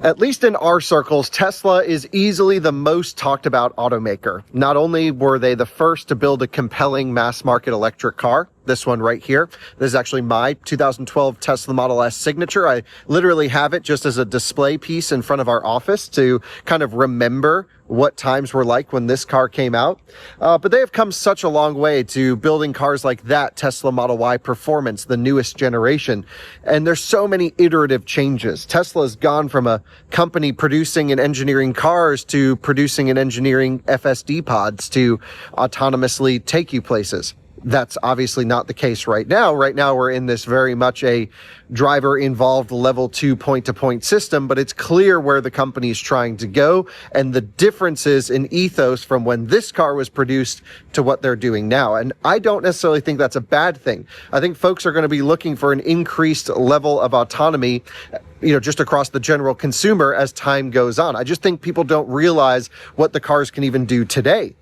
At least in our circles, Tesla is easily the most talked about automaker. Not only were they the first to build a compelling mass market electric car, this one right here, this is actually my 2012 Tesla Model S signature. I literally have it just as a display piece in front of our office to kind of remember what times were like when this car came out. But they have come such a long way to building cars like that Tesla Model Y Performance, the newest generation. And there's so many iterative changes. Tesla has gone from a company producing and engineering cars to producing and engineering FSD pods to autonomously take you places. That's obviously not the case right now. Right now, we're in this very much a driver-involved level 2 point-to-point system, but it's clear where the company is trying to go and the differences in ethos from when this car was produced to what they're doing now. And I don't necessarily think that's a bad thing. I think folks are going to be looking for an increased level of autonomy, just across the general consumer as time goes on. I just think people don't realize what the cars can even do today.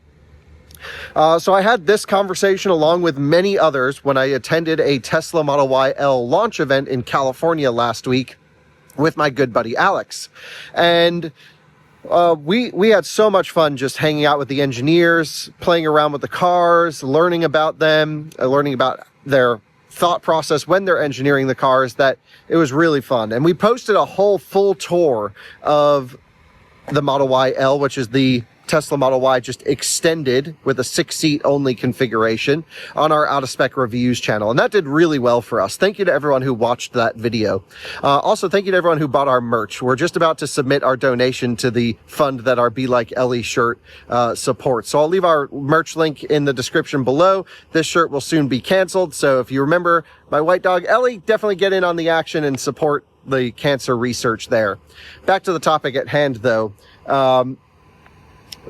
So I had this conversation along with many others when I attended a Tesla Model Y L launch event in California last week with my good buddy Alex. And we had so much fun just hanging out with the engineers, playing around with the cars, learning about them, learning about their thought process when they're engineering the cars, that it was really fun. And we posted a whole full tour of the Model Y L, which is the Tesla Model Y just extended with a 6-seat only configuration, on our Out of Spec Reviews channel. And that did really well for us. Thank you to everyone who watched that video. Also, thank you to everyone who bought our merch. We're just about to submit our donation to the fund that our Be Like Ellie shirt supports. So I'll leave our merch link in the description below. This shirt will soon be canceled. So if you remember my white dog Ellie, definitely get in on the action and support the cancer research there. Back to the topic at hand, though.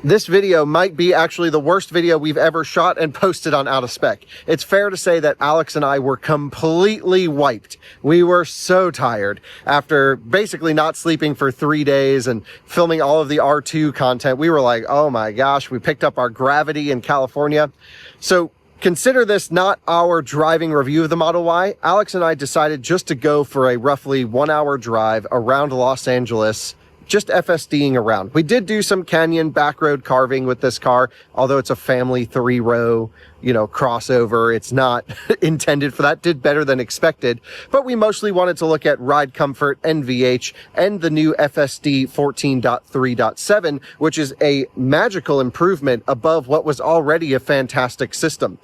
This video might be actually the worst video we've ever shot and posted on Out of Spec. It's fair to say that Alex and I were completely wiped. We were so tired after basically not sleeping for 3 days and filming all of the R2 content. We were like, oh my gosh, we picked up our Gravity in California. So consider this not our driving review of the Model Y. Alex and I decided just to go for a roughly 1-hour drive around Los Angeles, just FSDing around. We did do some canyon back road carving with this car, although it's a family 3-row, crossover. It's not intended for that. Did better than expected, but we mostly wanted to look at ride comfort, NVH, and the new FSD 14.3.7, which is a magical improvement above what was already a fantastic system.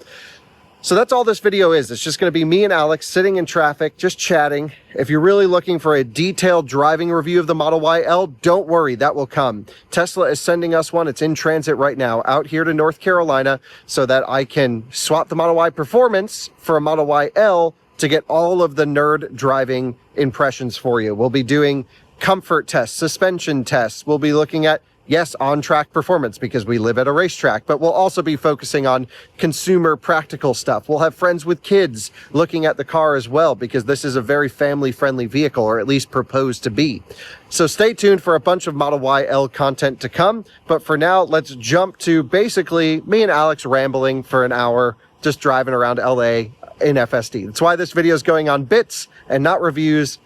So that's all this video is. It's just going to be me and Alex sitting in traffic, just chatting. If you're really looking for a detailed driving review of the Model Y L, don't worry, that will come. Tesla is sending us one. It's in transit right now out here to North Carolina so that I can swap the Model Y Performance for a Model Y L to get all of the nerd driving impressions for you. We'll be doing comfort tests, suspension tests. We'll be looking at, yes, on-track performance because we live at a racetrack, but we'll also be focusing on consumer practical stuff. We'll have friends with kids looking at the car as well because this is a very family-friendly vehicle, or at least proposed to be. So stay tuned for a bunch of Model Y L content to come. But for now, let's jump to basically me and Alex rambling for an hour, just driving around LA in FSD. That's why this video is going on bits and not reviews,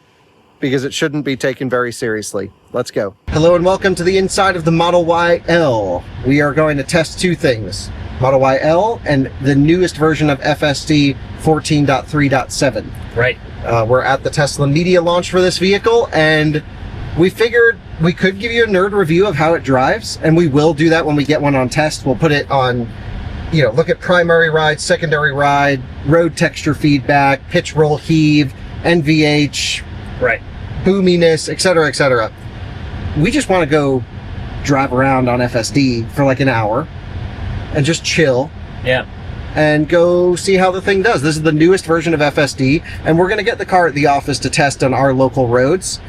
because it shouldn't be taken very seriously. Let's go. Hello and welcome to the inside of the Model Y L. We are going to test two things, Model Y L and the newest version of FSD 14.3.7. Right. We're at the Tesla media launch for this vehicle, and we figured we could give you a nerd review of how it drives, and we will do that when we get one on test. We'll put it on, look at primary ride, secondary ride, road texture feedback, pitch, roll, heave, NVH, right, boominess, etc., etc. We just want to go drive around on FSD for like an hour and just chill. Yeah. And go see how the thing does. This is the newest version of FSD, and we're going to get the car at the office to test on our local roads.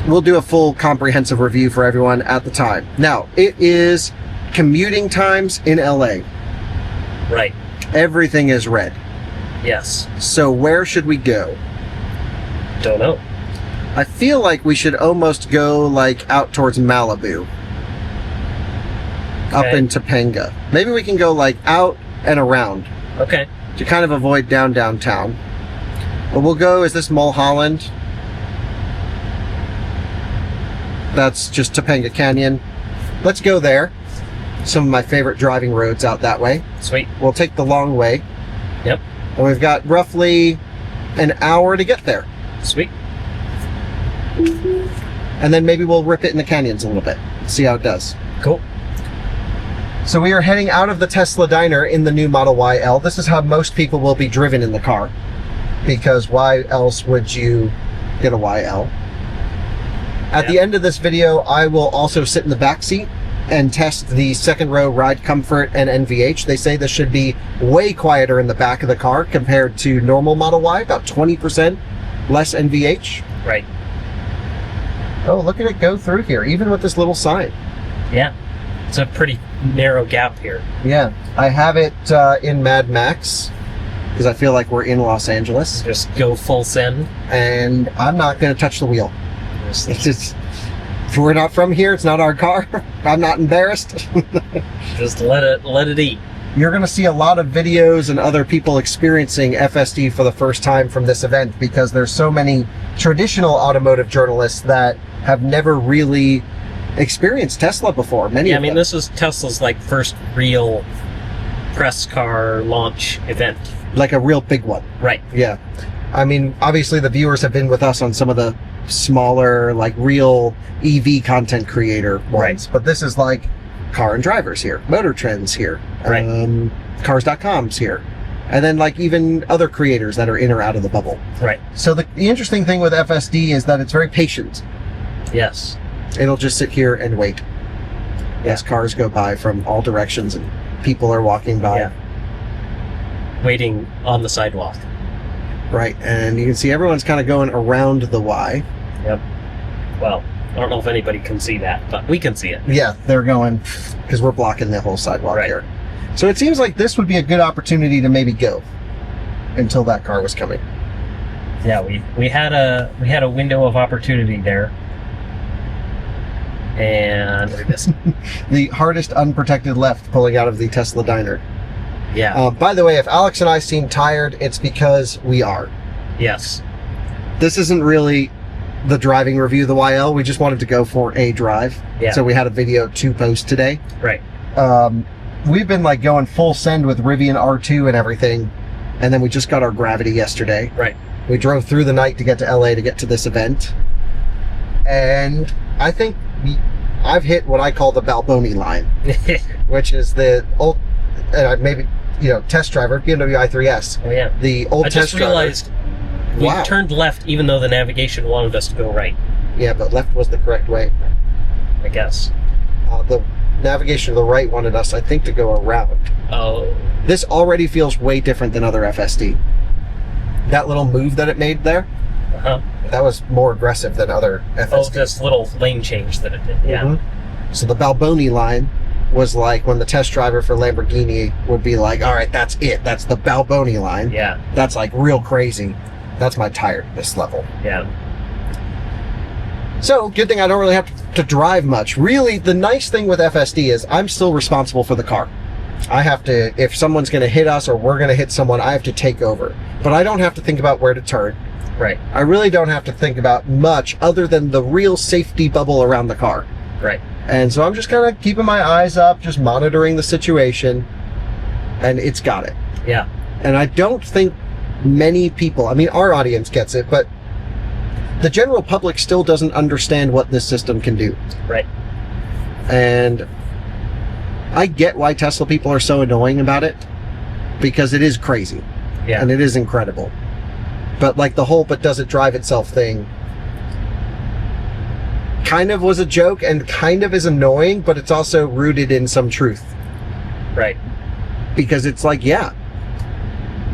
We'll do a full comprehensive review for everyone at the time. Now, it is commuting times in LA. Right. Everything is red. Yes. So where should we go? Don't know. I feel like we should almost go like out towards Malibu. Up in Topanga. Maybe we can go like out and around. Okay. To kind of avoid downtown. But we'll go, is this Mulholland? That's just Topanga Canyon. Let's go there. Some of my favorite driving roads out that way. Sweet. We'll take the long way. Yep. And we've got roughly an hour to get there. Sweet. And then maybe we'll rip it in the canyons a little bit. See how it does. Cool. So we are heading out of the Tesla diner in the new Model YL. This is how most people will be driven in the car. Because why else would you get a YL? At the end of this video, I will also sit in the back seat and test the second row ride comfort and NVH. They say this should be way quieter in the back of the car compared to normal Model Y, about 20% less NVH. Right. Oh, look at it go through here, even with this little sign. Yeah. It's a pretty narrow gap here. Yeah, I have it in Mad Max because I feel like we're in Los Angeles. Just go full send. And I'm not going to touch the wheel. It's just, if we're not from here, it's not our car. I'm not embarrassed. Just let it eat. You're going to see a lot of videos and other people experiencing FSD for the first time from this event because there's so many traditional automotive journalists that have never really experienced Tesla before. Many of them. This is Tesla's like first real press car launch event. Like a real big one. Right. Yeah. I mean, obviously the viewers have been with us on some of the smaller, like real EV content creator ones. Right. But this is like Car and Drivers here, Motor Trends here, right. Cars.com's here. And then like even other creators that are in or out of the bubble. Right. So the interesting thing with FSD is that it's very patient. Yes. It'll just sit here and wait. As cars go by from all directions and people are walking by. Yeah. Waiting on the sidewalk. Right. And you can see everyone's kind of going around the Y. Yep. Well, I don't know if anybody can see that, but we can see it. Yeah, they're going because we're blocking the whole sidewalk right. here. So it seems like this would be a good opportunity to maybe go until that car was coming. Yeah, we had a window of opportunity there. And we missed. The hardest unprotected left pulling out of the Tesla diner. Yeah. By the way, if Alex and I seem tired, it's because we are. Yes. This isn't really the driving review of the YL. We just wanted to go for a drive. Yeah. So we had a video to post today. Right. We've been like going full send with Rivian R2 and everything. And then we just got our Gravity yesterday. Right. We drove through the night to get to LA to get to this event. And I think I've hit what I call the Balboni line, which is the old, maybe, test driver, BMW i3S. Oh, yeah. The old I test just realized we turned left even though the navigation wanted us to go right. Yeah, but left was the correct way. I guess. The navigation to the right wanted us, I think, to go around. Oh. This already feels way different than other FSD. That little move that it made there, uh-huh. That was more aggressive than other FSD. Oh, this little lane change that it did, yeah. Mm-hmm. So the Balboni line was like when the test driver for Lamborghini would be like, all right, that's it. That's the Balboni line. Yeah. That's like real crazy. That's my tiredness level. Yeah. So, good thing I don't really have to drive much. Really, the nice thing with FSD is I'm still responsible for the car. I have to, if someone's going to hit us or we're going to hit someone, I have to take over. But I don't have to think about where to turn. Right. I really don't have to think about much other than the real safety bubble around the car. Right. And so I'm just kind of keeping my eyes up, just monitoring the situation, and it's got it. Yeah. And I don't think many people, our audience gets it, but the general public still doesn't understand what this system can do. Right. And I get why Tesla people are so annoying about it, because it is crazy. Yeah. And it is incredible. But like the whole "but does it drive itself" thing kind of was a joke and kind of is annoying, but it's also rooted in some truth. Right. Because it's like, yeah,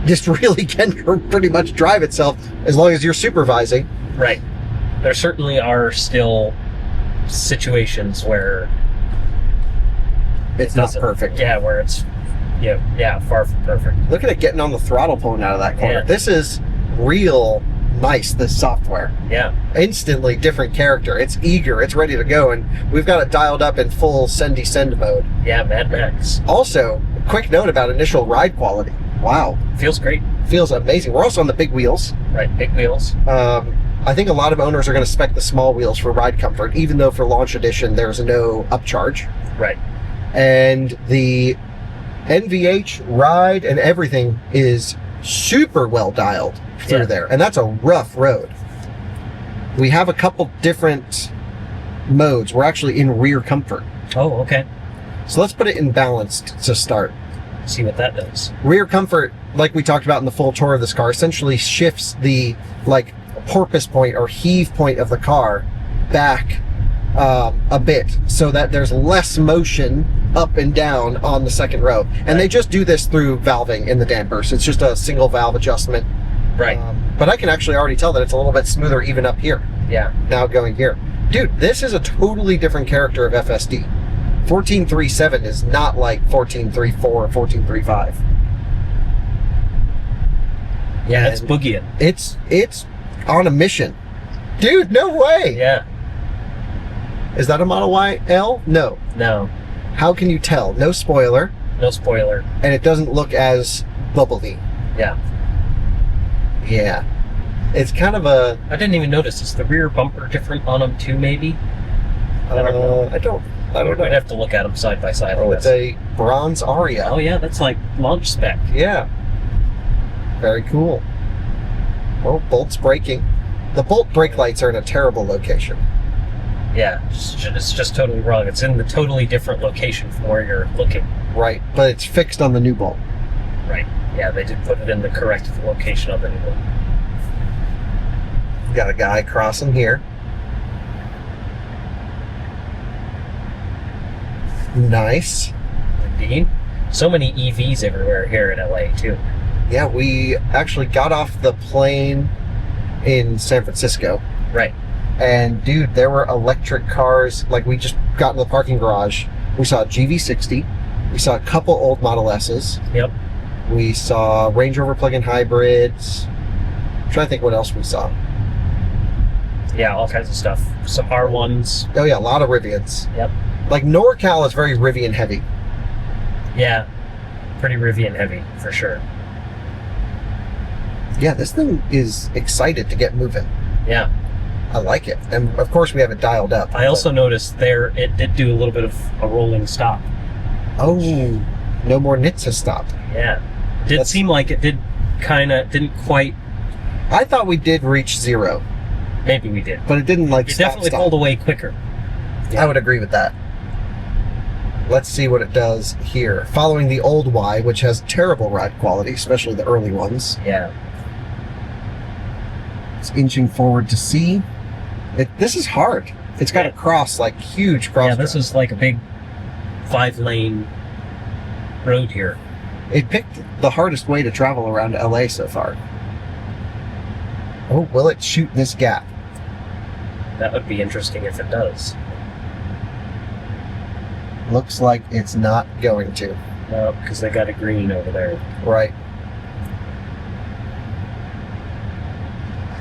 this really can pretty much drive itself as long as you're supervising. Right. There certainly are still situations where it's not perfect. Yeah, where it's far from perfect. Look at it getting on the throttle pulling out of that corner. Yeah. This is real nice, this software. Yeah. Instantly different character. It's eager, it's ready to go, and we've got it dialed up in full send-descend mode. Yeah, Mad Max. Also, quick note about initial ride quality. Wow. Feels great. Feels amazing. We're also on the big wheels. Right, big wheels. I think a lot of owners are going to spec the small wheels for ride comfort, even though for launch edition there's no upcharge. Right. And the NVH ride and everything is super well dialed through there, and that's a rough road. We have a couple different modes. We're actually in rear comfort. Oh, okay. So let's put it in balanced to start. See what that does. Rear comfort, like we talked about in the full tour of this car, essentially shifts the like porpoise point or heave point of the car back a bit so that there's less motion up and down on the second row. And they just do this through valving in the dampers. It's just a single valve adjustment. Right. But I can actually already tell that it's a little bit smoother even up here. Yeah. Now going here. Dude, this is a totally different character of FSD. 1437 is not like 1434 or 1435. Yeah, it's boogieing. It's on a mission. Dude, no way! Yeah. Is that a Model Y L? No. No. How can you tell? No spoiler. No spoiler. And it doesn't look as bubbly. Yeah. Yeah. It's kind of a... I didn't even notice. Is the rear bumper different on them too, maybe? I don't know. I don't know. We'd have to look at them side by side. Oh, it's a bronze Aria. Oh, yeah, that's like launch spec. Yeah. Very cool. Oh, bolt's braking. The bolt brake lights are in a terrible location. Yeah, it's just totally wrong. It's in the totally different location from where you're looking. Right, but it's fixed on the new bolt. Right. Yeah, they did put it in the correct location of the new one. Got a guy crossing here. Nice. Indeed. So many EVs everywhere here in LA, too. Yeah, we actually got off the plane in San Francisco. Right. And dude, there were electric cars. Like, we just got in the parking garage. We saw a GV60. We saw a couple old Model S's. Yep. We saw Range Rover plug-in hybrids. I'm trying to think what else we saw. Yeah, all kinds of stuff. Some R1s. Oh yeah, a lot of Rivians. Yep. Like, NorCal is very Rivian heavy. Yeah. Pretty Rivian heavy, for sure. Yeah, this thing is excited to get moving. Yeah. I like it. And of course we have it dialed up. I also noticed there it did do a little bit of a rolling stop. Oh, no more NHTSA stop. Yeah. Did seem like it didn't quite. I thought we did reach 0. Maybe we did. But it didn't like it definitely pulled away quicker. Yeah. I would agree with that. Let's see what it does here. Following the old Y, which has terrible ride quality, especially the early ones. Yeah. It's inching forward to C. This is hard. It's got a cross, like huge cross. Yeah, this is like a big 5-lane road here. It picked the hardest way to travel around LA so far. Oh, will it shoot this gap? That would be interesting if it does. Looks like it's not going to. No, because they got a green over there. Right.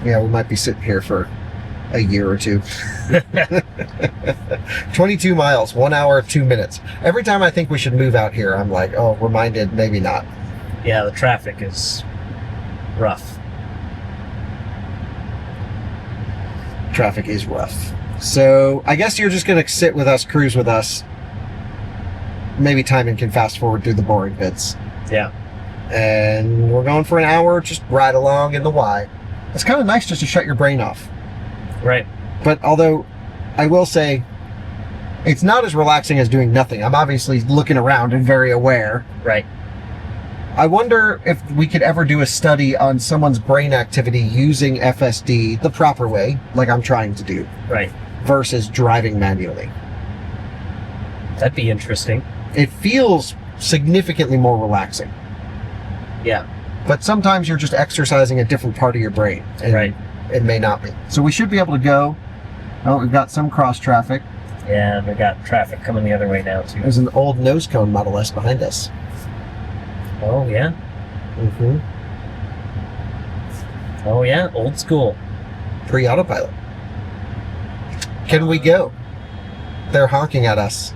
Yeah, we might be sitting here for a year or two. 22 miles, 1 hour, 2 minutes. Every time I think we should move out here, I'm like, oh, reminded, maybe not. Yeah, the traffic is rough. Traffic is rough. So I guess you're just going to sit with us, cruise with us. Maybe Timon can fast forward through the boring bits. Yeah. And we're going for an hour, just ride along in the Y. It's kind of nice just to shut your brain off. Right. But although I will say it's not as relaxing as doing nothing. I'm obviously looking around and very aware. Right. I wonder if we could ever do a study on someone's brain activity using FSD the proper way, like I'm trying to do. Right. Versus driving manually. That'd be interesting. It feels significantly more relaxing. Yeah. But sometimes you're just exercising a different part of your brain. And right. It may not be. So we should be able to go. Oh, we've got some cross traffic. Yeah, we got traffic coming the other way now, too. There's an old nose cone Model S behind us. Oh, yeah? Mm-hmm. Oh, yeah? Old school. Pre-autopilot. Can we go? They're honking at us.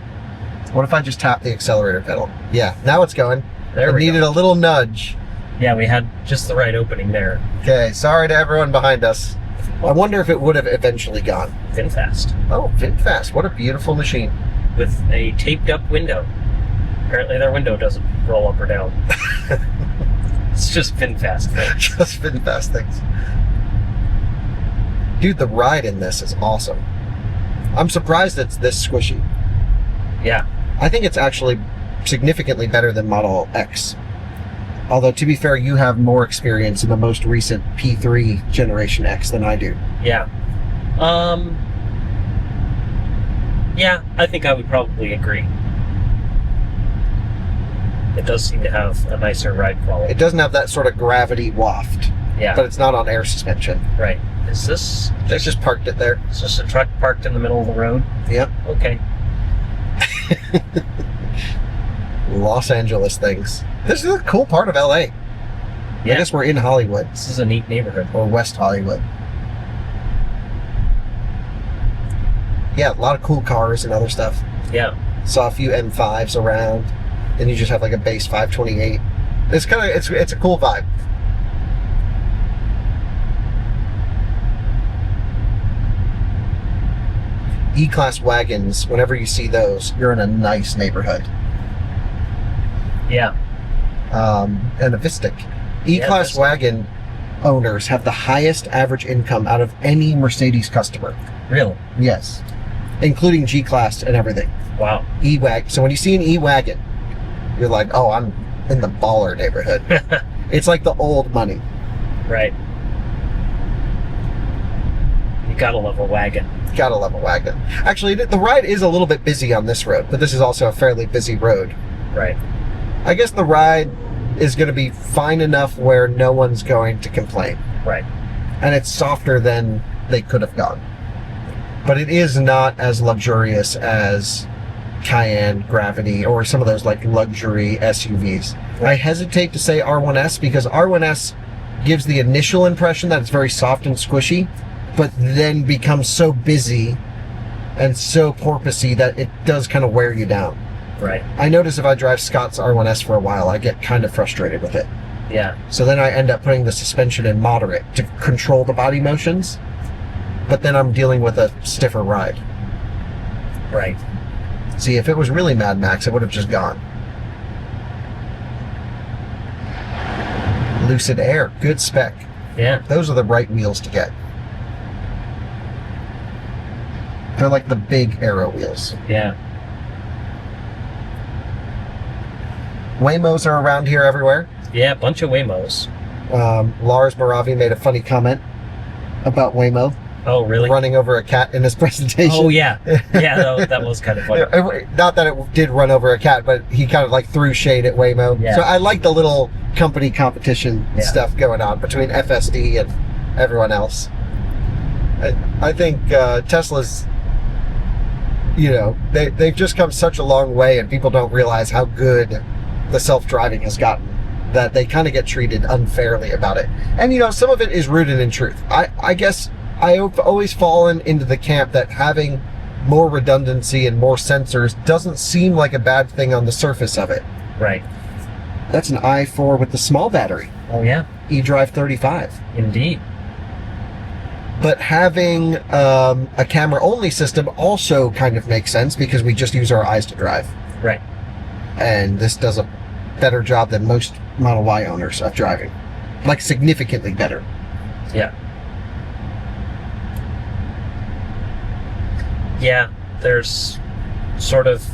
What if I just tap the accelerator pedal? Yeah, now it's going. There we needed go. A little nudge. Yeah, we had just the right opening there. Okay, sorry to everyone behind us. I wonder if it would have eventually gone. VinFast. Oh, VinFast. What a beautiful machine. With a taped up window. Apparently their window doesn't roll up or down. It's just VinFast things. Just VinFast things. Dude, the ride in this is awesome. I'm surprised it's this squishy. Yeah. I think it's actually significantly better than Model X. Although, to be fair, you have more experience in the most recent P3 Generation X than I do. Yeah. Yeah, I think I would probably agree. It does seem to have a nicer ride quality. It doesn't have that sort of gravity waft. Yeah. But it's not on air suspension. Right. Is this... They just parked it there. Is this a truck parked in the middle of the road? Yep. Okay. Los Angeles things. This is a cool part of LA. Yeah. I guess we're in Hollywood. This is a neat neighborhood. Or West Hollywood. Yeah, a lot of cool cars and other stuff. Yeah. Saw a few M5s around. Then you just have like a base 528. It's kind of, it's a cool vibe. E-Class wagons, whenever you see those, you're in a nice neighborhood. Yeah. And a Vistic. E-Class wagon owners have the highest average income out of any Mercedes customer. Really? Yes. Including G-Class and everything. Wow. E-Wagon. So when you see an E-Wagon, you're like, oh, I'm in the baller neighborhood. It's like the old money. Right. You gotta love a wagon. Gotta love a wagon. Actually, the ride is a little bit busy on this road, but this is also a fairly busy road. Right. I guess the ride is going to be fine enough where no one's going to complain. Right. And it's softer than they could have gone. But it is not as luxurious as Cayenne, Gravity, or some of those like luxury SUVs. I hesitate to say R1S because R1S gives the initial impression that it's very soft and squishy, but then becomes so busy and so porpoisey that it does kind of wear you down. Right. I notice if I drive Scott's R1S for a while, I get kind of frustrated with it. Yeah. So then I end up putting the suspension in moderate to control the body motions, but then I'm dealing with a stiffer ride. Right. See, if it was really Mad Max, it would have just gone. Lucid Air, good spec. Yeah. Those are the right wheels to get. They're like the big Aero wheels. Yeah. Waymos are around here everywhere. Yeah, a bunch of Waymos. Lars Moravi made a funny comment about Waymo. Oh, really? Running over a cat in his presentation. Oh, yeah. Yeah, that was kind of funny. Not that it did run over a cat, but he kind of like threw shade at Waymo. Yeah. So I like the little company competition stuff going on between FSD and everyone else. I think Tesla's, you know, they've just come such a long way, and people don't realize how good the self-driving has gotten, that they kind of get treated unfairly about it. And, you know, some of it is rooted in truth. I guess I've always fallen into the camp that having more redundancy and more sensors doesn't seem like a bad thing on the surface of it. Right. That's an i4 with the small battery. Oh, yeah. eDrive 35. Indeed. But having a camera-only system also kind of makes sense because we just use our eyes to drive. Right. And this does a better job than most Model Y owners of driving. Like, significantly better. Yeah. Yeah, there's sort of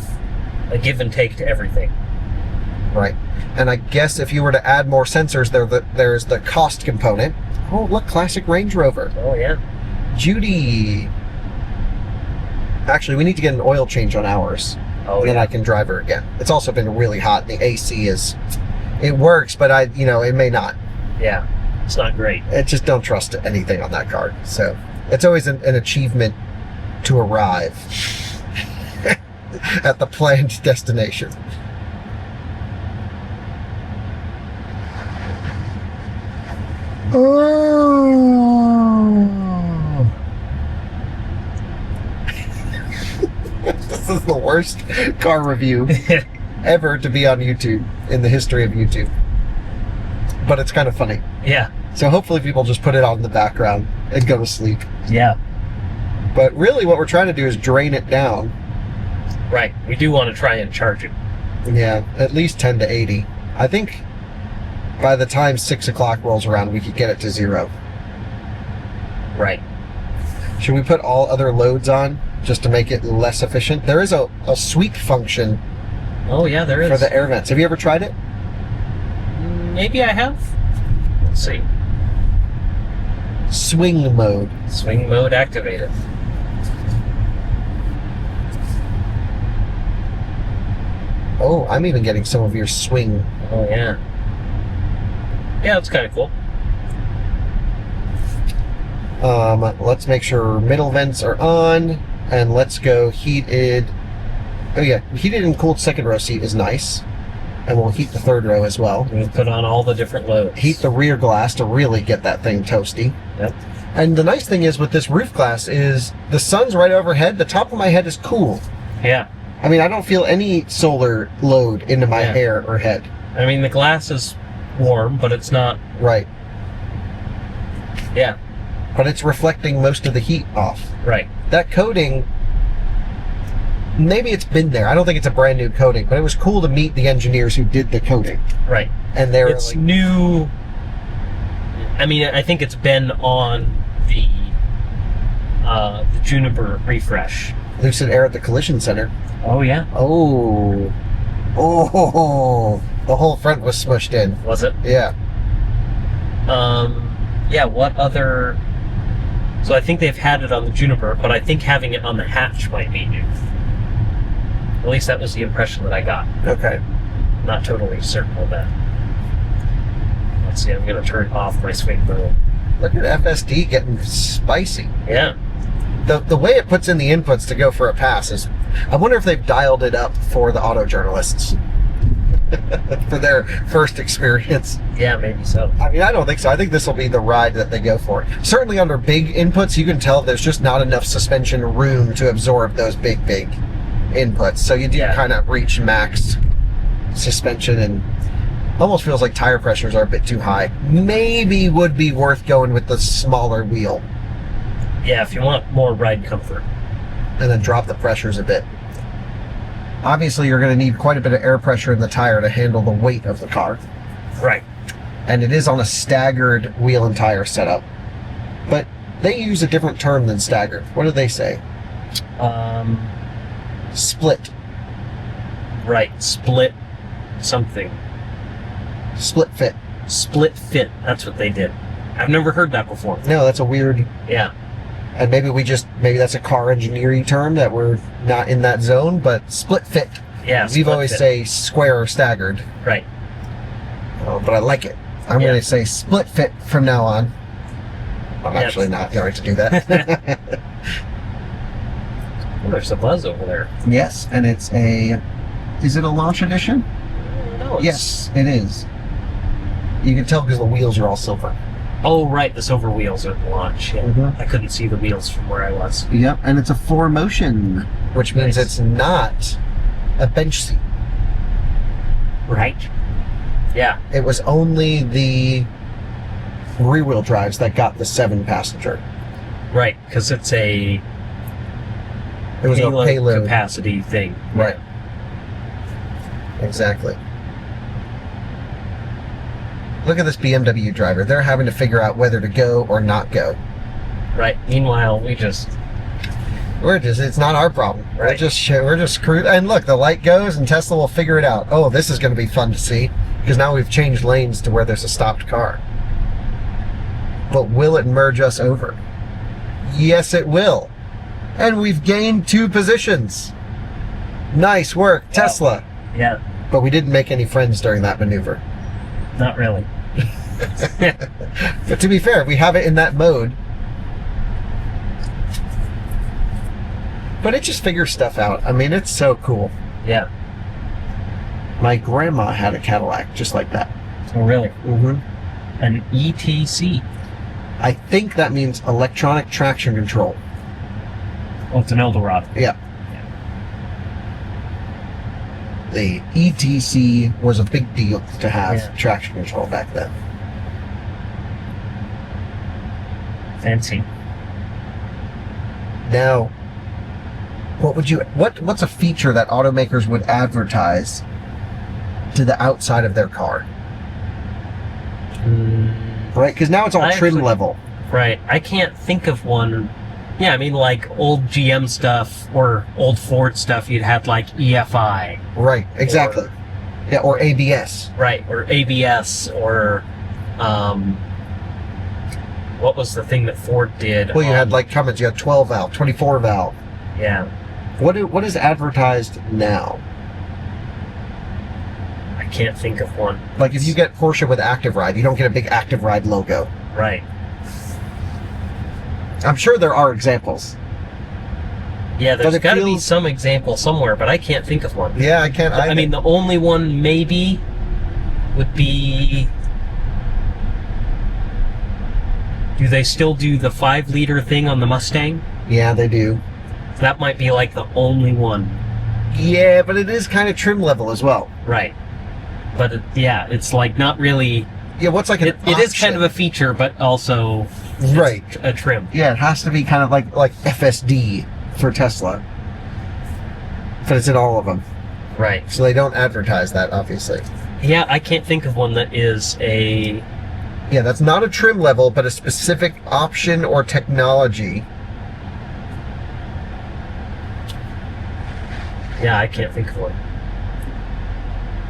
a give and take to everything. Right. And I guess if you were to add more sensors, there's the cost component. Oh, look, classic Range Rover. Oh, yeah. Judy. Actually, we need to get an oil change on ours. Oh, then yeah. I can drive her again. It's also been really hot. The AC it works, but it may not. Yeah, it's not great. I just don't trust anything on that car. So it's always an achievement to arrive at the planned destination. Oh. This is the worst car review ever to be on YouTube in the history of YouTube. But it's kind of funny. Yeah. So hopefully people just put it on in the background and go to sleep. Yeah. But really what we're trying to do is drain it down. Right. We do want to try and charge it. Yeah, at least 10 to 80. I think by the time 6 o'clock rolls around, we could get it to 0. Right. Should we put all other loads on just to make it less efficient? There is a sweep function Oh, yeah, there is. for the air vents. Have you ever tried it? Maybe I have. Let's see. Swing mode. Swing mode activated. Oh, I'm even getting some of your swing. Oh, yeah. Yeah, that's kind of cool. Let's make sure middle vents are on, and let's go heated. Oh yeah, heated and cooled second row seat is nice, and we'll heat the third row as well. We put on all the different loads. Heat the rear glass to really get that thing toasty. Yep. And the nice thing is with this roof glass is the sun's right overhead. The top of my head is cool. Yeah. I mean, I don't feel any solar load into my hair or head. I mean, the glass is warm, but it's not. Right. Yeah. But it's reflecting most of the heat off. Right. That coating, maybe it's been there. I don't think it's a brand new coating, but it was cool to meet the engineers who did the coating. Right. And they were It's like, new. I mean, I think it's been on the Juniper refresh. Lucid Air at the Collision Center. Oh, yeah. Oh. Oh. The whole front was smushed in. Was it? Yeah. Yeah, what other... So I think they've had it on the Juniper, but I think having it on the hatch might be new. At least that was the impression that I got. Okay. Not totally certain of that. Let's see, I'm going to turn off my swing mode. Look at FSD getting spicy. Yeah. The way it puts in the inputs to go for a pass is... I wonder if they've dialed it up for the auto journalists. For their first experience. Yeah, maybe so. I mean, I don't think so. I think this will be the ride that they go for. Certainly under big inputs, you can tell there's just not enough suspension room to absorb those big inputs. So you do kind of reach max suspension, and almost feels like tire pressures are a bit too high. Maybe would be worth going with the smaller wheel. Yeah, if you want more ride comfort. And then drop the pressures a bit. Obviously, you're going to need quite a bit of air pressure in the tire to handle the weight of the car. Right. And it is on a staggered wheel and tire setup. But they use a different term than staggered. What do they say? Split. Right. Split something. Split fit. Split fit. That's what they did. I've never heard that before. No, that's a weird... Yeah. And maybe that's a car engineering term that we're not in that zone, but split fit. Yeah, We've always say square or staggered. Right. But I like it. I'm going to say split fit from now on. I'm actually not going to do that. Oh, there's a buzz over there. Yes, and it's a... Is it a launch edition? No, Yes, it is. You can tell because the wheels are all silver. Oh, right, the silver wheels are the launch. Yeah. Mm-hmm. I couldn't see the wheels from where I was. Yep, and it's a 4Motion, which means Nice. it's not a bench seat. Right. Yeah. It was only the rear-wheel drives that got the 7-passenger. Right, because it's a It was a payload capacity thing. Right. Exactly. Look at this BMW driver. They're having to figure out whether to go or not go. Right. Meanwhile, it's not our problem. Right. We're just screwed. And look, the light goes and Tesla will figure it out. Oh, this is going to be fun to see because now we've changed lanes to where there's a stopped car. But will it merge us over? Yes, it will. And we've gained 2 positions. Nice work, Tesla. Yeah. But we didn't make any friends during that maneuver. Not really. But to be fair, we have it in that mode. But it just figures stuff out. I mean, it's so cool. Yeah. My grandma had a Cadillac just like that. Oh, really? Mm-hmm. An ETC. I think that means electronic traction control. Oh, it's an Eldorado. Yeah. The ETC was a big deal to have traction control back then. Fancy. Now, what's a feature that automakers would advertise to the outside of their car? Right, because now it's all trim level. Right, I can't think of one. Yeah, I mean, like old GM stuff or old Ford stuff, you'd have like EFI. Right, exactly. Or ABS. Right, or ABS, or what was the thing that Ford did? Well, you had like Cummins, you had 12 valve, 24 valve. Yeah. What is advertised now? I can't think of one. Like if you get Porsche with Active Ride, you don't get a big Active Ride logo. Right. I'm sure there are examples. Yeah, there's got to be some example somewhere, but I can't think of one. Yeah, I can't. I mean, the only one maybe would be... Do they still do the 5-liter thing on the Mustang? Yeah, they do. That might be like the only one. Yeah, but it is kind of trim level as well. Right. But yeah, it's like not really... Yeah, what's like it is kind of a feature, but also right, a trim. Yeah, it has to be kind of like FSD for Tesla. But it's in all of them. Right. So they don't advertise that, obviously. Yeah, I can't think of one that is a... Yeah, that's not a trim level, but a specific option or technology. Yeah, I can't think of one.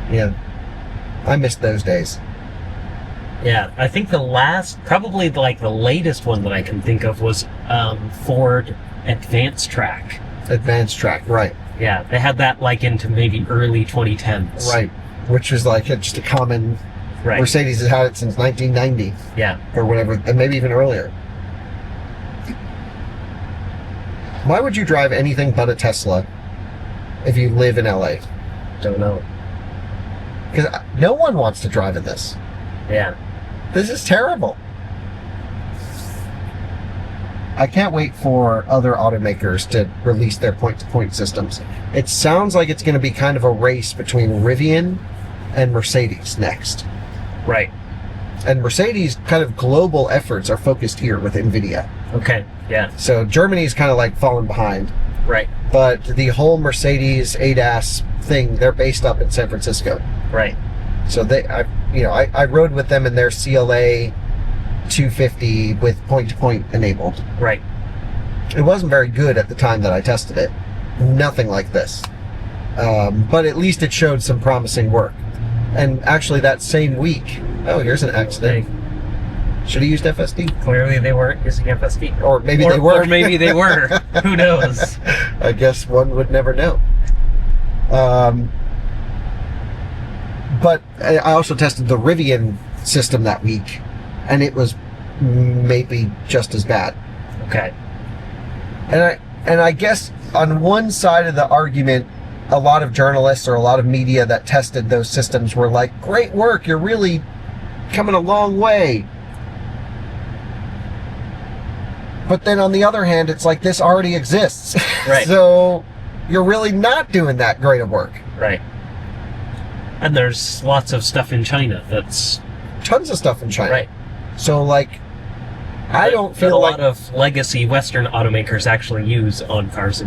Yeah. I missed those days. Yeah, I think probably like the latest one that I can think of was Ford Advanced Track. Advanced Track, right. Yeah, they had that like into maybe early 2010s. Right, which was like just a common... Right. Mercedes has had it since 1990. Yeah. Or whatever, and maybe even earlier. Why would you drive anything but a Tesla if you live in LA? Don't know. Because no one wants to drive in this. Yeah. This is terrible. I can't wait for other automakers to release their point-to-point systems. It sounds like it's going to be kind of a race between Rivian and Mercedes next. Right. And Mercedes' kind of global efforts are focused here with NVIDIA. Okay, yeah. So Germany's kind of like fallen behind. Right. But the whole Mercedes ADAS thing, they're based up in San Francisco. Right. So I rode with them in their CLA 250 with point-to-point enabled. Right. It wasn't very good at the time that I tested it. Nothing like this. But at least it showed some promising work. And actually that same week... Oh, here's an accident. Should have used FSD. Clearly they weren't using FSD. Or maybe they were. Or maybe they were. Who knows? I guess one would never know. But I also tested the Rivian system that week, and it was maybe just as bad. Okay. And I guess on one side of the argument, a lot of journalists or a lot of media that tested those systems were like, great work, you're really coming a long way. But then on the other hand, it's like this already exists. Right. So you're really not doing that great of work. Right. And there's lots of stuff in China that's... Tons of stuff in China. Right. So like, I don't feel like... a lot of legacy Western automakers actually use on cars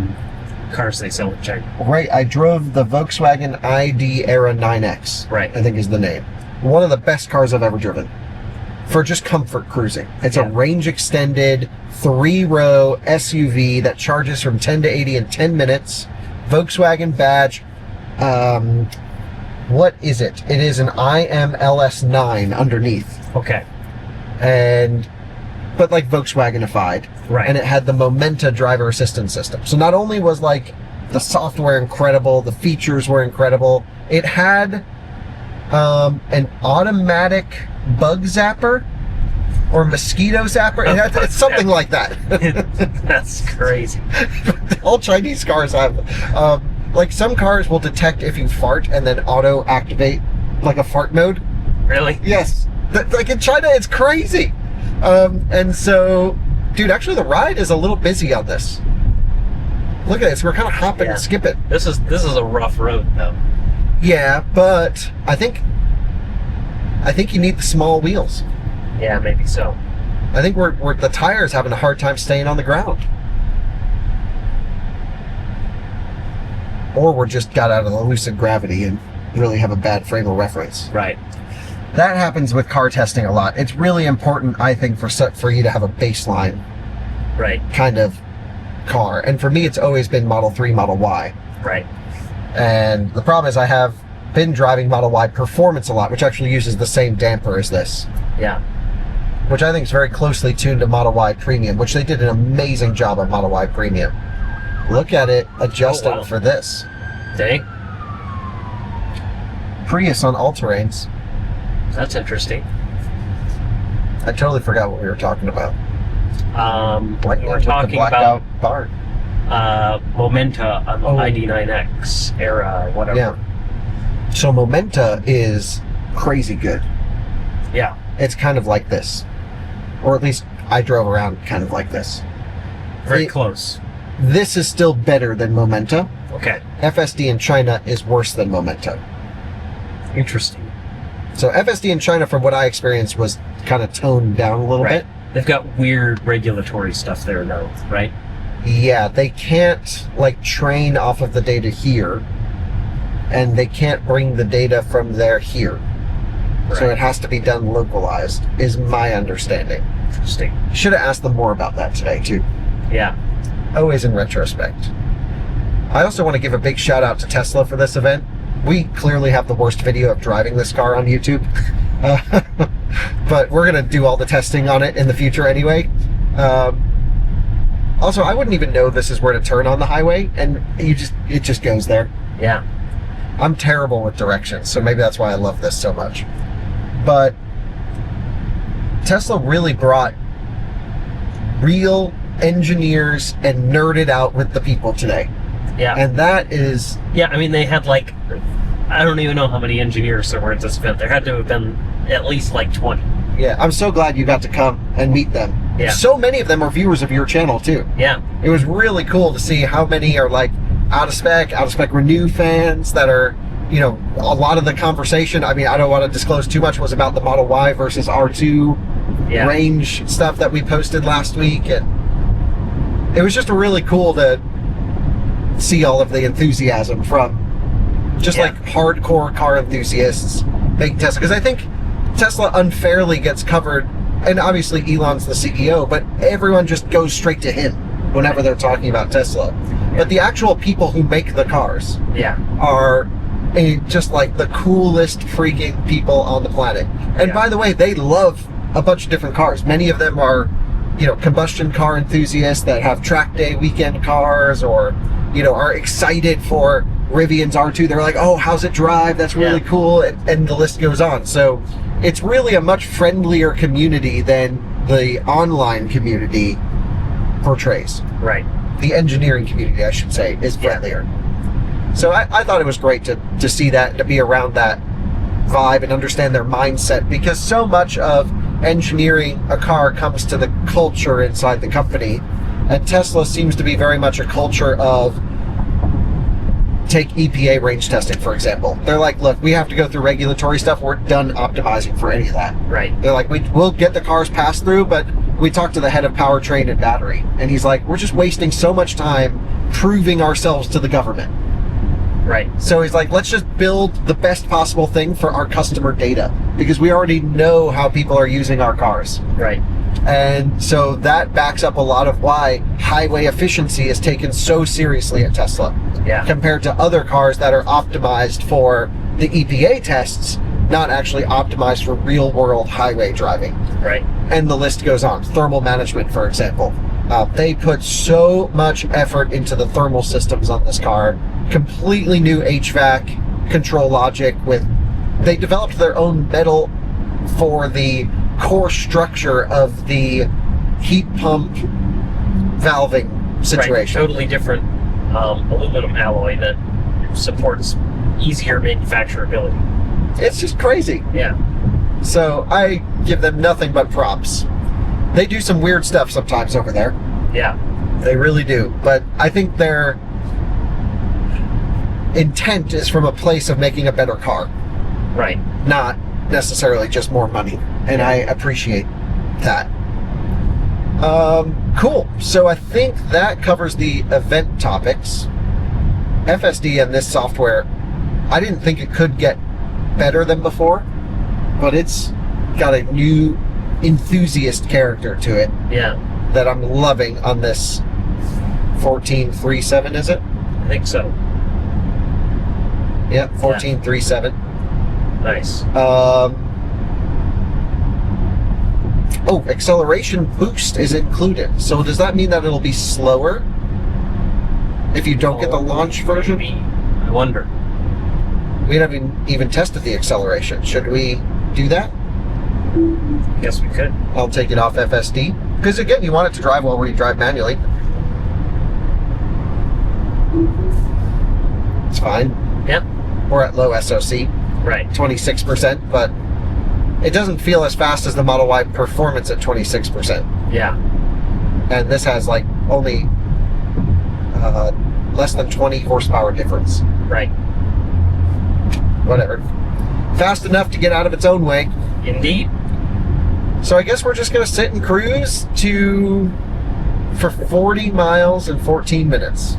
they sell in China. Right, I drove the Volkswagen ID Era 9X. Right. I think is the name. One of the best cars I've ever driven. For just comfort cruising. It's a range extended, 3-row SUV that charges from 10 to 80 in 10 minutes. Volkswagen badge. What is it? It is an IMLS9 underneath. Okay. But like Volkswagenified. Right. And it had the Momenta driver assistance system. So not only was like the software incredible, the features were incredible, it had an automatic bug zapper or mosquito zapper. It's something like that. That's crazy. All Chinese cars have. Like some cars will detect if you fart and then auto activate like a fart mode. Really? Yes. Like in China, it's crazy. And so, dude, actually the ride is a little busy on this. Look at this. We're kind of hopping and skipping. This is a rough road, though. Yeah, but I think you need the small wheels. Yeah, maybe so. I think the tire's having a hard time staying on the ground. Or we're just got out of the lucid gravity and really have a bad frame of reference. Right. That happens with car testing a lot. It's really important, I think, for you to have a baseline Right. kind of car. And for me, it's always been Model 3, Model Y. Right. And the problem is I have been driving Model Y Performance a lot, which actually uses the same damper as this. Yeah. Which I think is very closely tuned to Model Y Premium, which they did an amazing job on Model Y Premium. Look at it adjusting for this. Dang. Prius on all-terrains. That's interesting. I totally forgot what we were talking about. We were talking about barn. Momenta on the ID9X era, whatever. Yeah. So Momenta is crazy good. Yeah. It's kind of like this. Or at least I drove around kind of like this. Very close. This is still better than Momenta. Okay. FSD in China is worse than Momenta. Interesting. So FSD in China, from what I experienced, was kind of toned down a little bit. They've got weird regulatory stuff there now, right? Yeah, they can't like train off of the data here, and they can't bring the data from there here. Right. So it has to be done localized, is my understanding. Interesting. Should have asked them more about that today, too. Yeah. Always in retrospect. I also want to give a big shout out to Tesla for this event. We clearly have the worst video of driving this car on YouTube. But we're going to do all the testing on it in the future anyway. Also, I wouldn't even know this is where to turn on the highway, and it just goes there. Yeah. I'm terrible with directions, so maybe that's why I love this so much. But Tesla really brought real engineers and nerded out with the people today. Yeah. And that is... Yeah, I mean, they had like... I don't even know how many engineers there were at this event. There had to have been at least like 20. Yeah, I'm so glad you got to come and meet them. Yeah. So many of them are viewers of your channel, too. Yeah. It was really cool to see how many are like Out of Spec Renew fans that are, you know, a lot of the conversation, I mean, I don't want to disclose too much, was about the Model Y versus R2 range stuff that we posted last week. And it was just really cool to see all of the enthusiasm from just like hardcore car enthusiasts making Tesla. Because I think Tesla unfairly gets covered, and obviously Elon's the CEO, but everyone just goes straight to him whenever they're talking about Tesla. But the actual people who make the cars are just like the coolest freaking people on the planet. And by the way, they love a bunch of different cars. Many of them are, you know, combustion car enthusiasts that have track day weekend cars, or, you know, are excited for Rivian's R2. They're like, oh, how's it drive? That's really cool. And the list goes on. So it's really a much friendlier community than the online community portrays. Right. The engineering community, I should say, is friendlier. So I thought it was great to see that, to be around that vibe and understand their mindset, because so much of engineering a car comes to the culture inside the company, and Tesla seems to be very much a culture of, take EPA range testing, for example. They're like, look, we have to go through regulatory stuff. We're done optimizing for any of that. Right. They're like, we'll get the cars passed through, but we talked to the head of powertrain and battery, and he's like, we're just wasting so much time proving ourselves to the government. Right. So he's like, let's just build the best possible thing for our customer data, because we already know how people are using our cars. Right. And so that backs up a lot of why highway efficiency is taken so seriously at Tesla. Yeah. Compared to other cars that are optimized for the EPA tests, not actually optimized for real world highway driving. Right. And the list goes on. Thermal management, for example. They put so much effort into the thermal systems on this car. Completely new HVAC control logic. They developed their own metal for the core structure of the heat pump valving situation. Right. Totally different aluminum alloy that supports easier manufacturability. It's just crazy. Yeah. So I give them nothing but props. They do some weird stuff sometimes over there. Yeah. They really do. But I think their intent is from a place of making a better car. Right. Not necessarily just more money. And I appreciate that. Cool. So I think that covers the event topics. FSD and this software, I didn't think it could get better than before, but it's got a new enthusiast character to it. Yeah. That I'm loving on this 1437, is it? I think so. Yeah, 1437. Nice. Oh, acceleration boost is included. So does that mean that it'll be slower if you don't get the launch version? Maybe. I wonder. We haven't even tested the acceleration. Should we do that? I guess we could. I'll take it off FSD. Because again, you want it to drive well where you drive manually. It's fine. Yep. We're at low SOC. Right. 26%, but it doesn't feel as fast as the Model Y Performance at 26%. Yeah. And this has like only less than 20 horsepower difference. Right. Whatever. Fast enough to get out of its own way. Indeed. So I guess we're just going to sit and cruise for 40 miles and 14 minutes.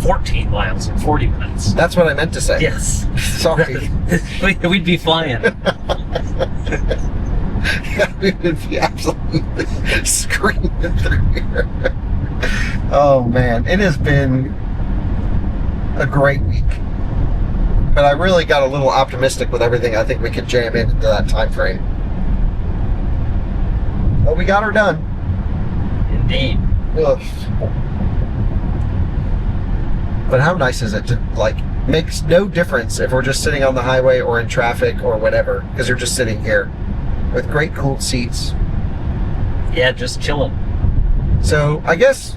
14 miles in 40 minutes. That's what I meant to say. Yes. Sorry. We'd be flying. Yeah, we would be absolutely screaming through here. Oh man, it has been a great week. But I really got a little optimistic with everything I think we could jam into that time frame. But we got her done. Indeed. Ugh. But how nice is it to, like, makes no difference if we're just sitting on the highway or in traffic or whatever, because you're just sitting here with great cooled seats. Yeah, just chilling. So I guess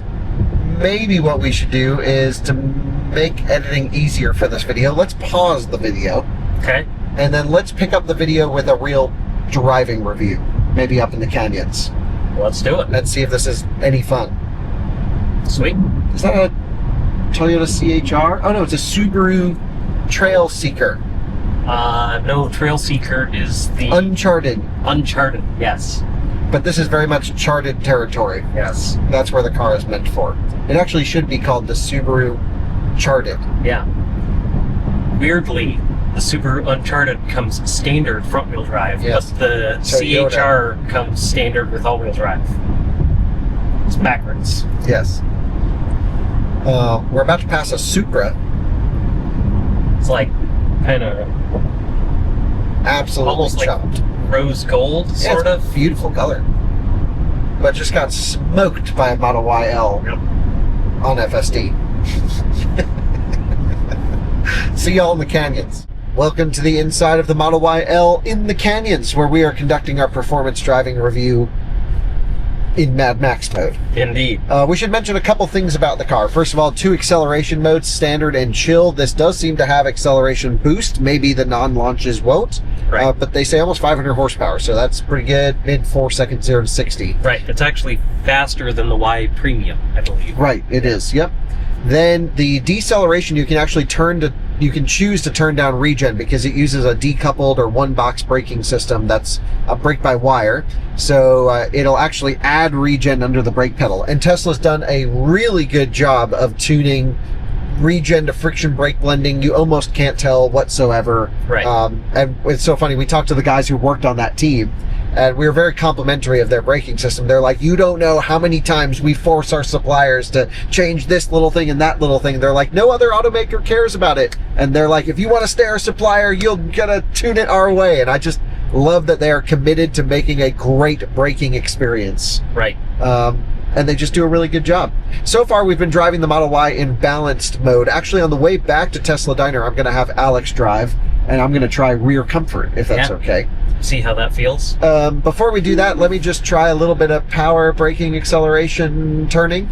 maybe what we should do is to make editing easier for this video. Let's pause the video. Okay. And then let's pick up the video with a real driving review, maybe up in the canyons. Let's do it. Let's see if this is any fun. Sweet. Is that a Toyota CHR? Oh no, it's a Subaru Trail Seeker. No, Trail Seeker is the Uncharted. Uncharted, yes. But this is very much charted territory. Yes. That's where the car is meant for. It actually should be called the Subaru Charted. Yeah. Weirdly, the Subaru Uncharted comes standard front-wheel drive, Yes. but the Toyota. CHR comes standard with all-wheel drive. It's backwards. Yes. We're about to pass a Supra. It's like kind of Absolutely almost like chopped. rose gold, Yeah, sort it's of. a beautiful color. But just got smoked by a Model YL Yep. on FSD. See y'all in the canyons. Welcome to the inside of the Model YL in the canyons, where we are conducting our performance driving review in Mad Max mode. Indeed. We should mention a couple things about the car. First of all, 2 acceleration modes, standard and chill. This does seem to have acceleration boost. Maybe the non-launches won't. Right. But they say almost 500 horsepower, so that's pretty good. Mid 4 seconds 0 to 60. Right. It's actually faster than the Y Premium, I believe. Right, it is. Yep. Then the deceleration, you can actually choose to turn down regen because it uses a decoupled or one box braking system that's a brake by wire. So it'll actually add regen under the brake pedal. And Tesla's done a really good job of tuning regen to friction brake blending. You almost can't tell whatsoever. Right. And it's so funny. We talked to the guys who worked on that team, and we were very complimentary of their braking system. They're like, you don't know how many times we force our suppliers to change this little thing and that little thing. They're like, no other automaker cares about it. And they're like, if you want to stay our supplier, you'll gotta tune it our way. And I just love that they are committed to making a great braking experience. Right. And they just do a really good job. So far, we've been driving the Model Y in balanced mode. Actually, on the way back to Tesla Diner, I'm going to have Alex drive, and I'm going to try rear comfort, if that's okay. See how that feels? Before we do that, let me just try a little bit of power, braking, acceleration, turning.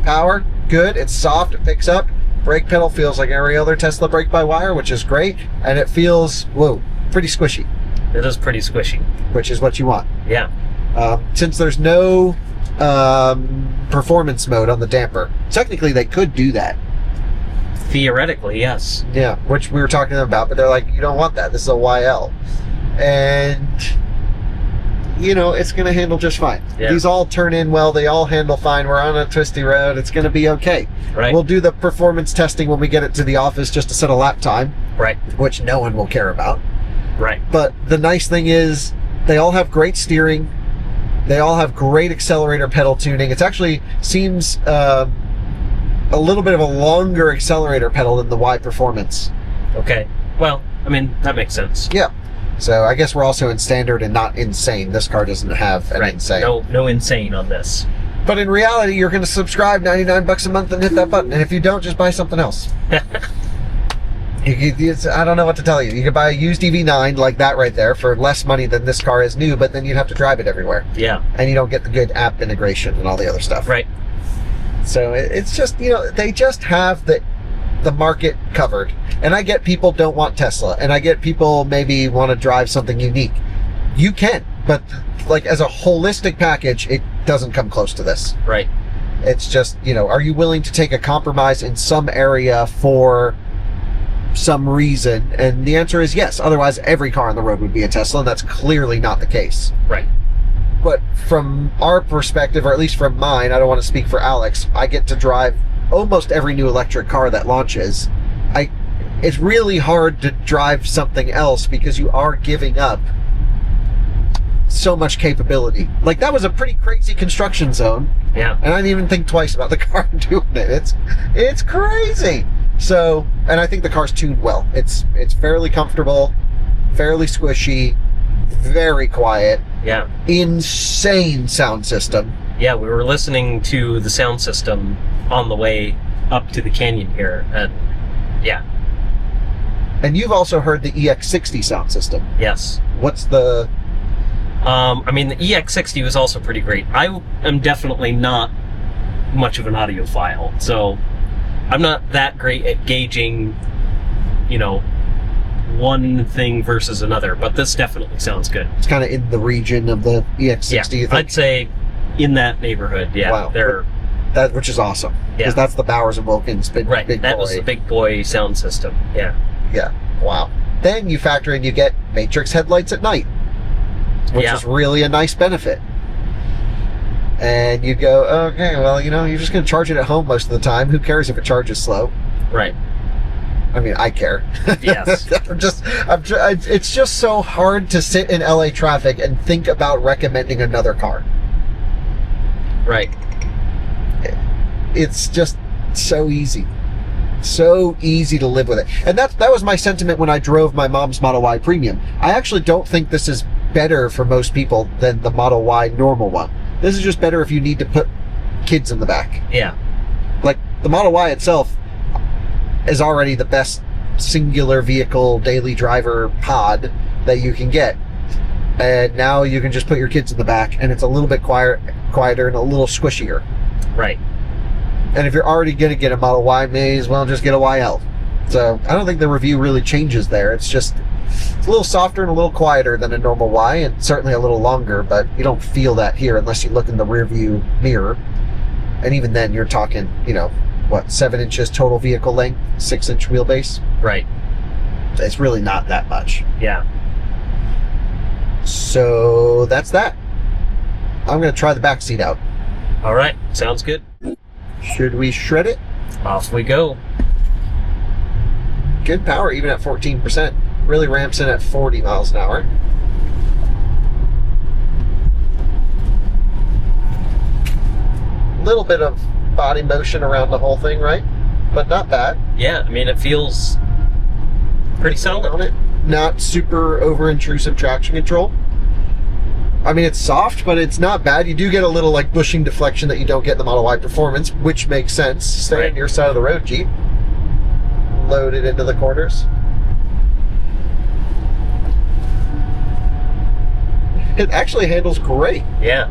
Power, good. It's soft. It picks up. Brake pedal feels like every other Tesla brake-by-wire, which is great. And it feels, whoa, pretty squishy, It is pretty squishy. which is what you want. Yeah. Since there's no performance mode on the damper, technically they could do that. Theoretically, yes. Yeah, which we were talking about, but they're like, you don't want that. This is a YL. And you know, it's going to handle just fine. Yeah. These all turn in well. They all handle fine. We're on a twisty road. It's going to be okay. Right. We'll do the performance testing when we get it to the office just to set a lap time. Right. Which no one will care about. Right. But the nice thing is they all have great steering. They all have great accelerator pedal tuning. It actually seems a little bit of a longer accelerator pedal than the Y Performance. Okay. Well, I mean, that makes sense. Yeah. So I guess we're also in standard and not insane. This car doesn't have an insane. No insane on this. But in reality, you're going to subscribe $99 a month and hit that button. And if you don't, just buy something else. I don't know what to tell you. You could buy a used EV9 like that right there for less money than this car is new, but then you'd have to drive it everywhere. Yeah. And you don't get the good app integration and all the other stuff. Right. So it's just, you know, they just have the market covered. And I get people don't want Tesla, and I get people maybe want to drive something unique. You can, but like as a holistic package, it doesn't come close to this. Right. It's just, you know, are you willing to take a compromise in some area for some reason? And the answer is yes. Otherwise, every car on the road would be a Tesla, and that's clearly not the case. Right. But from our perspective, or at least from mine, I don't want to speak for Alex, I get to drive almost every new electric car that launches. It's really hard to drive something else because you are giving up so much capability. Like, that was a pretty crazy construction zone. Yeah. And I didn't even think twice about the car doing it. It's crazy. So, and I think the car's tuned well. It's fairly comfortable, fairly squishy, very quiet. Yeah. Insane sound system. Yeah, we were listening to the sound system on the way up to the canyon here, and yeah. And you've also heard the EX60 sound system. Yes. What's the... I mean, the EX60 was also pretty great. I am definitely not much of an audiophile, so I'm not that great at gauging, you know, one thing versus another, but this definitely sounds good. It's kind of in the region of the EX60, yeah, you think? I'd say in that neighborhood, yeah. Wow. Which is awesome. Because that's the Bowers & Wilkins big right, big that boy. was the big boy sound system, yeah. Yeah, wow. Then you factor in, you get Matrix headlights at night, which is really a nice benefit. And you go, okay, well, you know, you're just going to charge it at home most of the time. Who cares if it charges slow? Right. I mean, I care. Yes. It's just so hard to sit in LA traffic and think about recommending another car. Right. It's just so easy. So easy to live with it. And that was my sentiment when I drove my mom's Model Y Premium. I actually don't think this is better for most people than the Model Y normal one. This is just better if you need to put kids in the back. Yeah. Like, the Model Y itself is already the best singular vehicle daily driver pod that you can get. And now you can just put your kids in the back, and it's a little bit quieter and a little squishier. Right. And if you're already going to get a Model Y, may as well just get a YL. So I don't think the review really changes there. It's just it's a little softer and a little quieter than a normal Y, and certainly a little longer, but you don't feel that here unless you look in the rear view mirror. And even then, you're talking, you know, what, 7 inches total vehicle length, 6-inch wheelbase? Right. It's really not that much. Yeah. So that's that. I'm going to try the back seat out. All right. Sounds good. Should we shred it? Off we go. Good power, even at 14%. Really ramps in at 40 miles an hour. Little bit of body motion around the whole thing, right? But not bad. Yeah, I mean, it feels pretty solid on it. Not super over-intrusive traction control. I mean, it's soft, but it's not bad. You do get a little, like, bushing deflection that you don't get in the Model Y Performance, which makes sense. Stay on your side of the road, Jeep. Load it into the corners. It actually handles great. Yeah.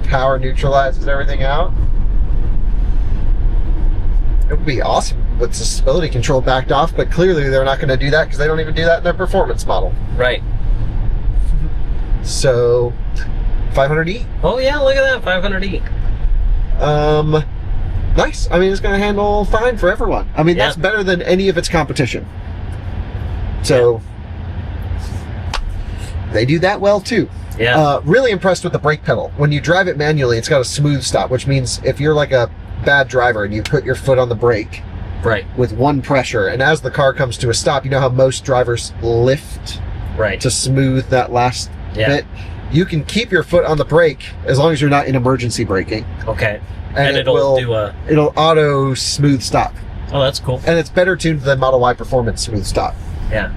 Power neutralizes everything out. It would be awesome with the stability control backed off, but clearly they're not going to do that because they don't even do that in their performance model. Right. So, 500E. Oh yeah, look at that, 500E. Nice. I mean, it's going to handle fine for everyone. I mean, that's better than any of its competition. So, They do that well too. Yeah. Really impressed with the brake pedal. When you drive it manually, it's got a smooth stop, which means if you're like a bad driver and you put your foot on the brake Right. with one pressure, and as the car comes to a stop, you know how most drivers lift Right. to smooth that last Yeah. bit? You can keep your foot on the brake as long as you're not in emergency braking. Okay. And it'll do a... it'll auto smooth stop. Oh, that's cool. And it's better tuned than Model Y Performance smooth stop. Yeah.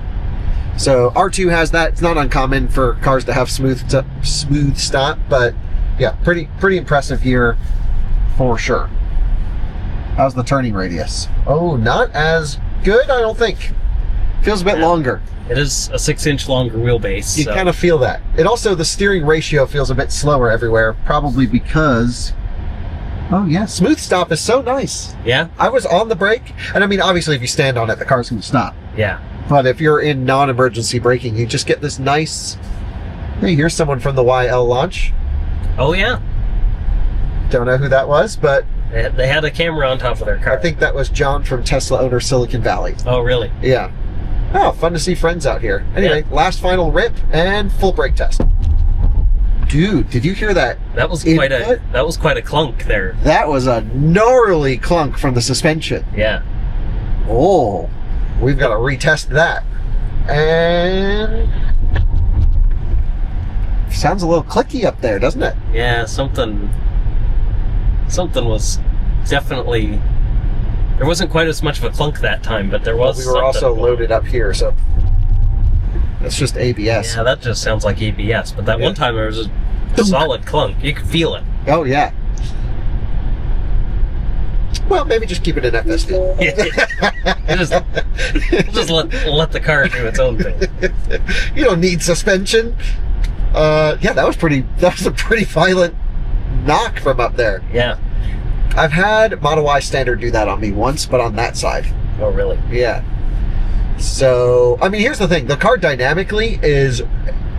So R2 has that. It's not uncommon for cars to have smooth stop, but yeah, pretty impressive here for sure. How's the turning radius? Oh, not as good, I don't think. Feels a bit longer. It is a 6-inch longer wheelbase. You so. kind of feel that. And also the steering ratio feels a bit slower everywhere, probably because... Oh yeah, smooth stop is so nice. Yeah? I was on the brake, and I mean, obviously if you stand on it, the car's going to stop. Yeah. But if you're in non-emergency braking, you just get this nice... Hey, here's someone from the YL launch. Oh, yeah. Don't know who that was, but... They had a camera on top of their car. I think that was John from Tesla owner Silicon Valley. Oh, really? Yeah. Oh, fun to see friends out here. Anyway, last final rip and full brake test. Dude, did you hear that? That was quite a clunk there. That was a gnarly clunk from the suspension. Yeah. Oh, we've got to retest that. And sounds a little clicky up there, doesn't it? Yeah, something was definitely... There wasn't quite as much of a clunk that time, but there was. We were also loaded up here, so that's just ABS. Yeah, that just sounds like ABS. But that one time there was a solid clunk. You could feel it. Oh yeah. Well, maybe just keep it in FSD. just let the car do its own thing. You don't need suspension. Yeah, that was a pretty violent knock from up there. Yeah. I've had Model Y Standard do that on me once, but on that side. Oh, really? Yeah. So, I mean, here's the thing. The car dynamically is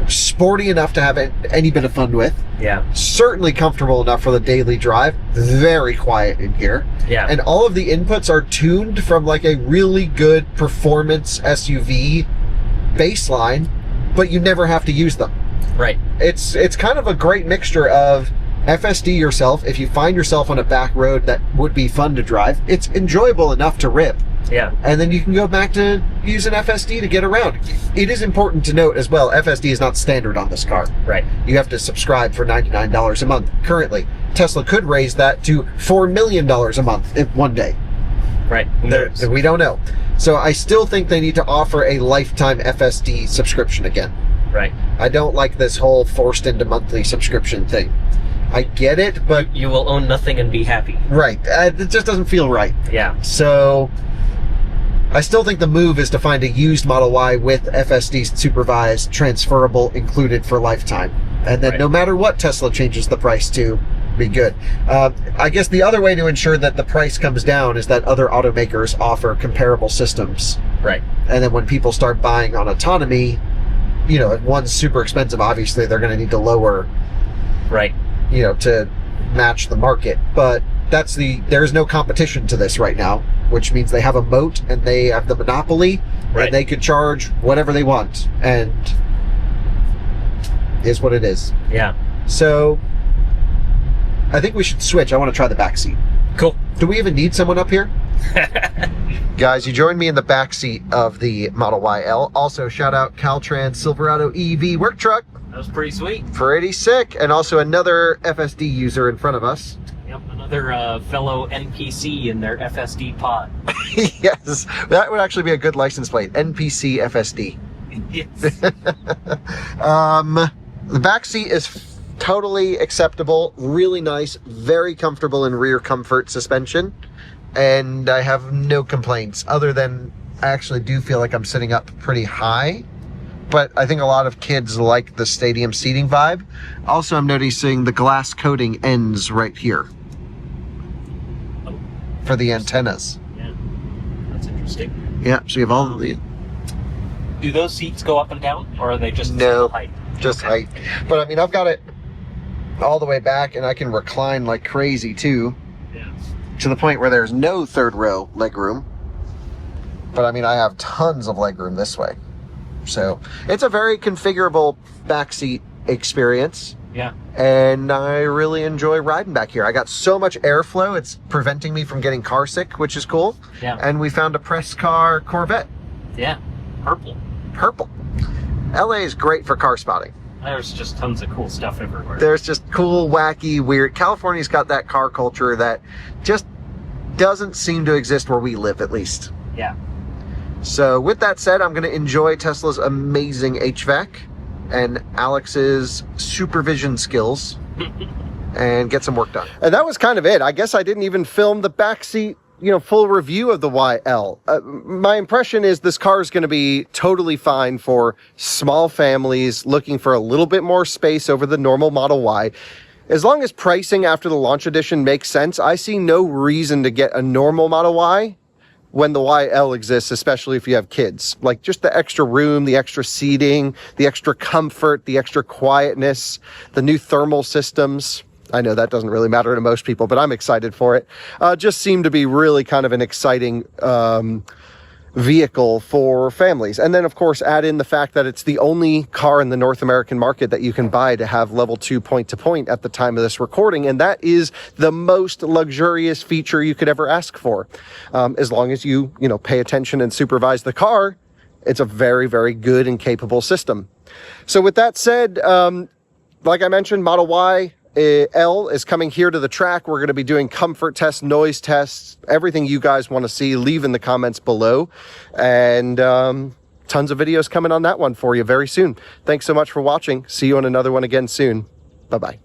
sporty enough to have any bit of fun with. Yeah. Certainly comfortable enough for the daily drive. Very quiet in here. Yeah. And all of the inputs are tuned from like a really good performance SUV baseline, but you never have to use them. Right. It's kind of a great mixture of FSD yourself. If you find yourself on a back road that would be fun to drive, it's enjoyable enough to rip. Yeah. And then you can go back to using FSD to get around. It is important to note as well, FSD is not standard on this car. Right. You have to subscribe for $99 a month currently. Tesla could raise that to $4 million a month if one day. Right. We don't know. So I still think they need to offer a lifetime FSD subscription again. Right. I don't like this whole forced into monthly subscription thing. I get it, but... You will own nothing and be happy. Right. It just doesn't feel right. Yeah. So I still think the move is to find a used Model Y with FSD supervised, transferable, included for lifetime. And then no matter what Tesla changes the price to, be good. I guess the other way to ensure that the price comes down is that other automakers offer comparable systems. Right. And then when people start buying on autonomy, you know, if one's super expensive, obviously they're going to need to lower... Right. You know, to match the market. But there's no competition to this right now, which means they have a moat and they have the monopoly, and they could charge whatever they want, and is what it is. Yeah. So I think we should switch. I want to try the back seat. Cool. Do we even need someone up here? Guys, you joined me in the back seat of the Model YL. Also, shout out Caltrans Silverado EV work truck. That was pretty sweet. Pretty sick. And also another FSD user in front of us. Yep, another fellow NPC in their FSD pod. Yes, that would actually be a good license plate. NPC FSD. Yes. The back seat is totally acceptable, really nice, very comfortable in rear comfort suspension, and I have no complaints other than I actually do feel like I'm sitting up pretty high. But I think a lot of kids like the stadium seating vibe. Also, I'm noticing the glass coating ends right here for the antennas. Yeah, that's interesting. Yeah, so you have all the... Do those seats go up and down, or are they just height? Just height. But I mean, I've got it all the way back, and I can recline like crazy too. Yeah. To the point where there's no third row legroom. But I mean, I have tons of legroom this way. So it's a very configurable backseat experience. Yeah. And I really enjoy riding back here. I got so much airflow, it's preventing me from getting car sick, which is cool. Yeah. And we found a press car Corvette. Yeah. Purple. Purple. LA is great for car spotting. There's just tons of cool stuff everywhere. There's just cool, wacky, weird. California's got that car culture that just doesn't seem to exist where we live, at least. Yeah. So with that said, I'm going to enjoy Tesla's amazing HVAC and Alex's supervision skills and get some work done. And that was kind of it. I guess I didn't even film the backseat, full review of the YL. My impression is this car is going to be totally fine for small families looking for a little bit more space over the normal Model Y. As long as pricing after the launch edition makes sense, I see no reason to get a normal Model Y when the YL exists, especially if you have kids. Like just the extra room, the extra seating, the extra comfort, the extra quietness, the new thermal systems. I know that doesn't really matter to most people, but I'm excited for it. Just seemed to be really kind of an exciting vehicle for families. And then, of course, add in the fact that it's the only car in the North American market that you can buy to have level 2 point-to-point at the time of this recording. And that is the most luxurious feature you could ever ask for. As long as you pay attention and supervise the car, it's a very, very good and capable system. So with that said, like I mentioned, Model Y L is coming here to the track. We're going to be doing comfort tests, noise tests, everything you guys want to see, leave in the comments below. And tons of videos coming on that one for you very soon. Thanks so much for watching. See you on another one again soon. Bye-bye.